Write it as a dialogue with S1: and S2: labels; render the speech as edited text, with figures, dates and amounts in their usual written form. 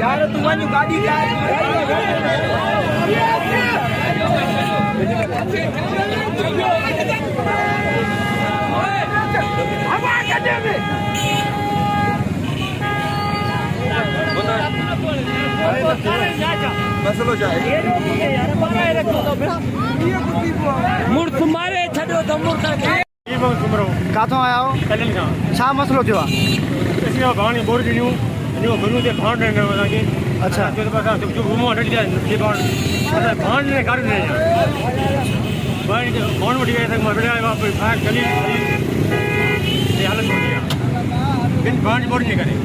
S1: यार तुम्हारी गाड़ी क्या मसलो जाए मुड़ तुम्हारे छड़ो तो मुड़ काथों आया हो छा मसलो थियो
S2: भाणी बोर ॾिनियूं इहो गुरू ते भाण ॾिनो असांखे
S1: अच्छा
S2: जो घुमो हटी जाए जे भाण असां भाण ने कर ने भाण जो भाण वठी आया मां विड़ा वापस फायर गली ये हालत हो गया बिन भाण बोर ने करे